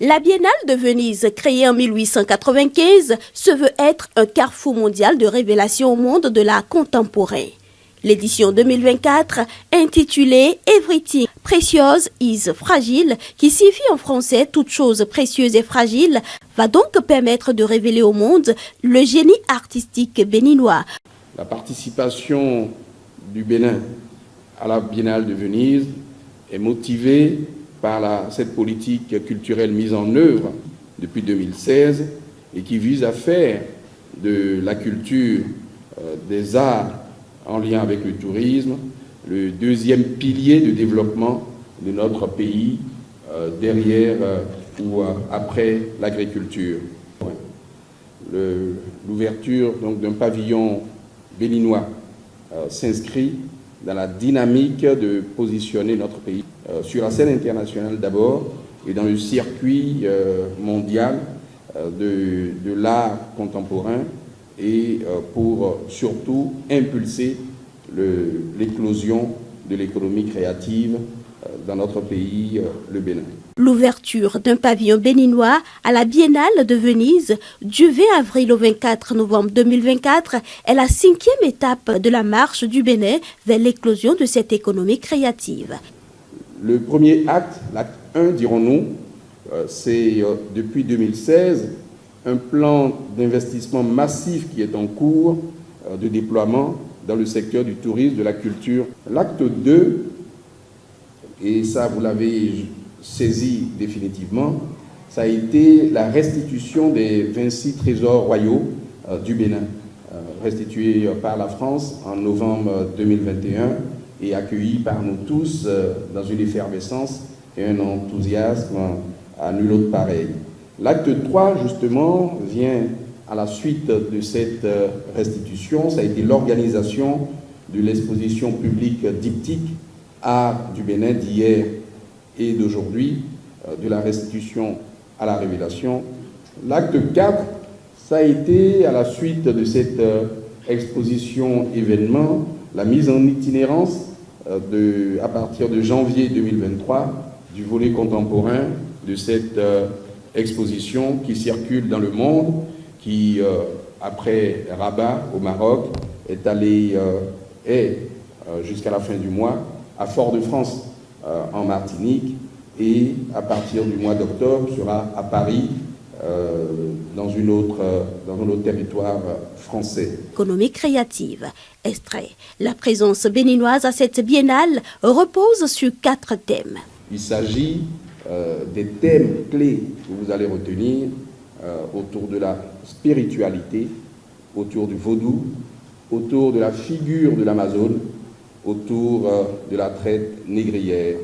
La Biennale de Venise, créée en 1895, se veut être un carrefour mondial de révélation au monde de l'art contemporain. L'édition 2024, intitulée Everything Precious is Fragile, qui signifie en français toute chose précieuse et fragile, va donc permettre de révéler au monde le génie artistique béninois. La participation du Bénin à la Biennale de Venise est motivée par cette politique culturelle mise en œuvre depuis 2016 et qui vise à faire de la culture, des arts en lien avec le tourisme, le deuxième pilier de développement de notre pays derrière ou après l'agriculture. L'ouverture d'un pavillon béninois s'inscrit dans la dynamique de positionner notre pays sur la scène internationale d'abord et dans le circuit mondial de l'art contemporain et pour surtout impulser l'éclosion de l'économie créative dans notre pays, le Bénin. L'ouverture d'un pavillon béninois à la Biennale de Venise du 20 avril au 24 novembre 2024 est la 5e étape de la marche du Bénin vers l'éclosion de cette économie créative. Le premier acte, l'acte 1 dirons-nous, c'est depuis 2016 un plan d'investissement massif qui est en cours de déploiement dans le secteur du tourisme, de la culture. L'acte 2, et ça vous l'avez saisi définitivement, ça a été la restitution des 26 trésors royaux du Bénin, restitués par la France en novembre 2021 et accueillis par nous tous dans une effervescence et un enthousiasme à nul autre pareil. L'acte 3, justement, vient à la suite de cette restitution. Ça a été l'organisation de l'exposition publique diptyque Art du Bénin d'hier et d'aujourd'hui, de la restitution à la révélation. L'acte 4, ça a été à la suite de cette exposition événement, la mise en itinérance à partir de janvier 2023 du volet contemporain de cette exposition qui circule dans le monde, qui, après Rabat au Maroc, est allée jusqu'à la fin du mois à Fort-de-France en Martinique et à partir du mois d'octobre sera à Paris dans un autre territoire français. Économie créative. Extrait. La présence béninoise à cette biennale repose sur 4 thèmes. Il s'agit des thèmes clés que vous allez retenir autour de la spiritualité, autour du vaudou, autour de la figure de l'Amazone, autour de la traite négrière.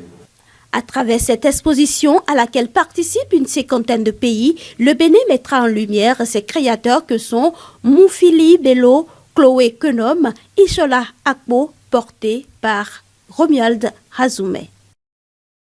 À travers cette exposition à laquelle participent une 50aine de pays, le Bénin mettra en lumière ses créateurs que sont Moufili Bello, Chloé Kenom, Ishola Akbo, portés par Romuald Hazoumé.